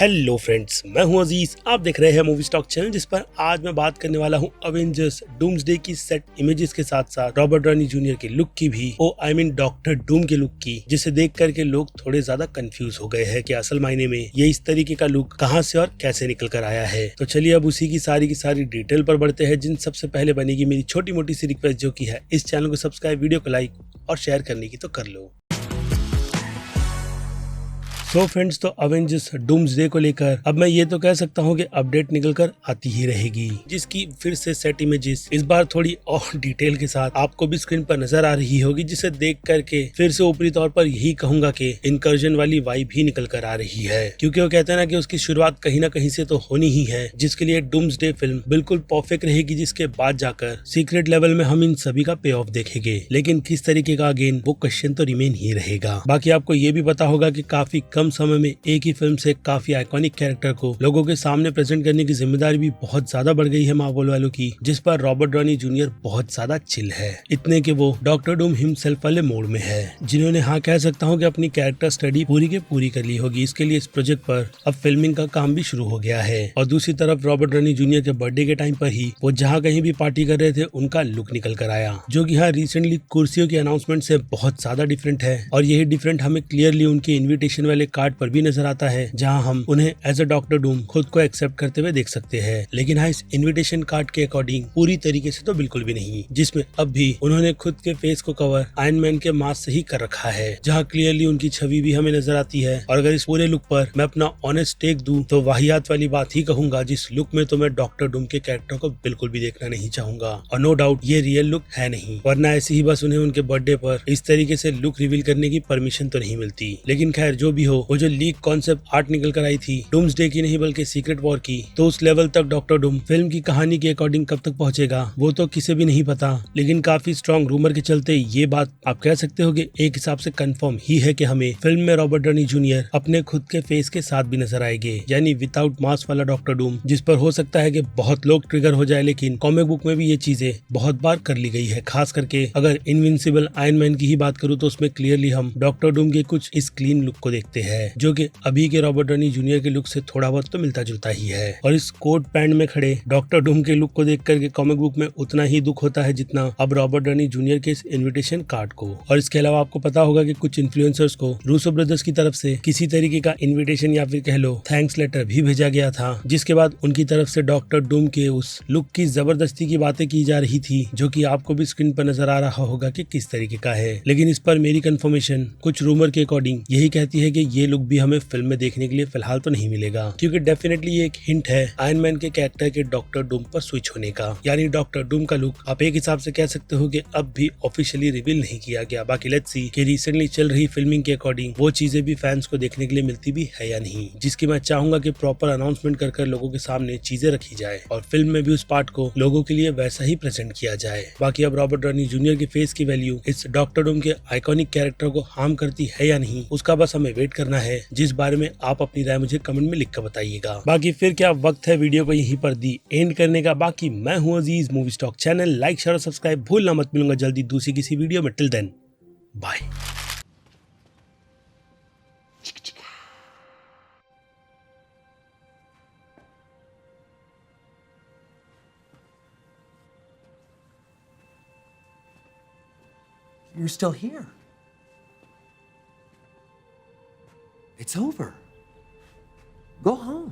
Hello friends, मैं हूं अजीज। आप देख रहे हैं मूवी स्टॉक चैनल, जिस पर आज मैं बात करने वाला हूं अवेंजर्स डूम्सडे की सेट इमेजेस के साथ साथ रॉबर्ट डॉनी जूनियर के लुक की भी, डॉक्टर डूम के लुक की, जिसे देख करके लोग थोड़े ज्यादा कंफ्यूज हो गए हैं कि असल मायने में ये इस तरीके का लुक कहां से और कैसे निकल कर आया है। तो चलिए अब उसी की सारी डिटेल पर बढ़ते हैं, जिन सबसे पहले बनेगी मेरी छोटी मोटी सी रिक्वेस्ट, जो की है इस चैनल को सब्सक्राइब, वीडियो को लाइक और शेयर करने की तो कर लो। तो फ्रेंड्स, तो अवेंजर्स डूम्सडे को लेकर अब मैं ये तो कह सकता हूँ कि अपडेट निकल कर आती ही रहेगी, जिसकी फिर से सेट इमेजेस इस बार थोड़ी और डिटेल के साथ आपको भी स्क्रीन पर नजर आ रही होगी, जिसे देख करके फिर से ऊपरी तौर पर यही कहूंगा कि इनकर्जन वाली वाइब ही निकल कर आ रही है। क्योंकि वो कहते हैं ना कि उसकी शुरुआत कहीं ना कहीं से तो होनी ही है, जिसके लिए डूम्सडे फिल्म बिल्कुल परफेक्ट रहेगी, जिसके बाद जाकर सीक्रेट लेवल में हम इन सभी का पे ऑफ देखेंगे। लेकिन किस तरीके का, अगेन वो क्वेश्चन तो रिमेन ही रहेगा। बाकी आपको ये भी पता होगा कि काफी कम समय में एक ही फिल्म से काफी आइकॉनिक कैरेक्टर को लोगों के सामने प्रेजेंट करने की जिम्मेदारी भी बहुत ज्यादा बढ़ गई है मार्वल वालों की, जिस पर रॉबर्ट डॉनी जूनियर बहुत ज्यादा चिल है। इतने कि वो डॉक्टर डूम हिमसेल्फ वाले मोड में है, जिन्होंने हाँ कह सकता हूँ कि अपनी कैरेक्टर स्टडी पूरी के पूरी कर ली होगी। इसके लिए इस प्रोजेक्ट पर अब फिल्मिंग का काम भी शुरू हो गया है। और दूसरी तरफ रॉबर्ट डॉनी जूनियर के बर्थडे के टाइम पर ही वो जहाँ कहीं भी पार्टी कर रहे थे, उनका लुक निकल कर आया, जो कि हाँ रिसेंटली कुर्सियों की अनाउंसमेंट से बहुत ज्यादा डिफरेंट है। और यही डिफरेंट हमें क्लियरली उनके इन्विटेशन वाले कार्ड पर भी नजर आता है, जहां हम उन्हें एज अ डॉक्टर डूम खुद को एक्सेप्ट करते हुए देख सकते हैं। लेकिन हाँ, इस इन्विटेशन कार्ड के अकॉर्डिंग पूरी तरीके से तो बिल्कुल भी नहीं, जिसमें अब भी उन्होंने खुद के फेस को कवर आयरन मैन के मास्क से ही कर रखा है, जहां क्लियरली उनकी छवि भी हमें नजर आती है। और अगर इस पूरे लुक पर मैं अपना ऑनेस्ट टेक दूं, तो वाहियात वाली बात ही कहूंगा, जिस लुक में तो मैं डॉक्टर डूम के कैरेक्टर को बिल्कुल भी देखना नहीं चाहूंगा। और नो डाउट ये रियल लुक है नहीं, वरना ऐसे ही बस उन्हें उनके बर्थडे पर इस तरीके से लुक रिवील करने की परमिशन तो नहीं मिलती। लेकिन खैर, जो भी हो, वो जो लीक कॉन्सेप्ट आर्ट निकल कर आई थी डूम्सडे की नहीं बल्कि सीक्रेट वॉर की, तो उस लेवल तक डॉक्टर डूम फिल्म की कहानी के अकॉर्डिंग कब तक पहुंचेगा वो तो किसी भी नहीं पता। लेकिन काफी स्ट्रॉन्ग रूमर के चलते ये बात आप कह सकते हो कि एक हिसाब से कंफर्म ही है कि हमें फिल्म में रॉबर्ट डॉनी जूनियर अपने खुद के फेस के साथ भी नजर आएंगे, यानी विदाउट मास्क वाला डॉक्टर डूम, जिस पर हो सकता है कि बहुत लोग ट्रिगर हो जाए। लेकिन कॉमिक बुक में भी ये चीजें बहुत बार कर ली गई है। खास करके अगर इनविंसिबल आयरन मैन की ही बात करूँ, तो उसमें क्लियरली हम डॉक्टर डूम के कुछ इस क्लीन लुक को देखते हैं, जो कि अभी के रॉबर्ट डॉनी जूनियर के लुक से थोड़ा बहुत तो मिलता जुलता ही है। और इस कोट पैंट में खड़े डॉक्टर डूम के लुक को देख करके कॉमिक बुक में उतना ही दुख होता है जितना अब रॉबर्ट डॉनी जूनियर के इस इनविटेशन कार्ड को। और इसके अलावा आपको पता होगा कि कुछ इन्फ्लुएंसर्स को रूसो ब्रदर्स की तरफ से किसी तरीके का इन्विटेशन या फिर कह लो थैंक्स लेटर भी भेजा गया था, जिसके बाद उनकी तरफ से डॉक्टर डूम के उस लुक की जबरदस्ती की बातें की जा रही थी, जो कि आपको भी स्क्रीन पर नजर आ रहा होगा कि किस तरीके का है। लेकिन इस पर मेरी कंफर्मेशन कुछ रूमर के अकॉर्डिंग यही कहती है कि ये लुक भी हमें फिल्म में देखने के लिए फिलहाल तो नहीं मिलेगा, क्योंकि डेफिनेटली ये एक हिंट है आयरन मैन के कैरेक्टर के डॉक्टर डूम पर स्विच होने का। यानी डॉक्टर डूम का लुक आप एक हिसाब से कह सकते हो कि अब भी ऑफिशियली रिवील नहीं किया गया। बाकी लेट्स सी कि रिसेंटली चल रही फिल्मिंग के अकॉर्डिंग वो चीजें भी फैंस को देखने के लिए मिलती भी है या नहीं, जिसकी मैं चाहूंगा कि प्रॉपर अनाउंसमेंट कर लोगों के सामने चीजें रखी जाए और फिल्म में भी उस पार्ट को लोगों के लिए वैसा ही प्रेजेंट किया जाए। बाकी अब रॉबर्ट डॉनी जूनियर के फेस की वैल्यू इस डॉक्टर डूम के आइकॉनिक कैरेक्टर को हार्म करती है या नहीं, उसका बस हमें वेट करना है, जिस बारे में आप अपनी राय मुझे कमेंट में लिख कर बताइएगा। बाकी फिर क्या वक्त है वीडियो को यहीं पर दी एंड करने का। बाकी मैं हूं Aziz, movie stock channel like share और सब्सक्राइब भूलना मत। मिलूंगा जल्दी दूसरी किसी वीडियो में। Till then bye. You're still here. It's over. Go home.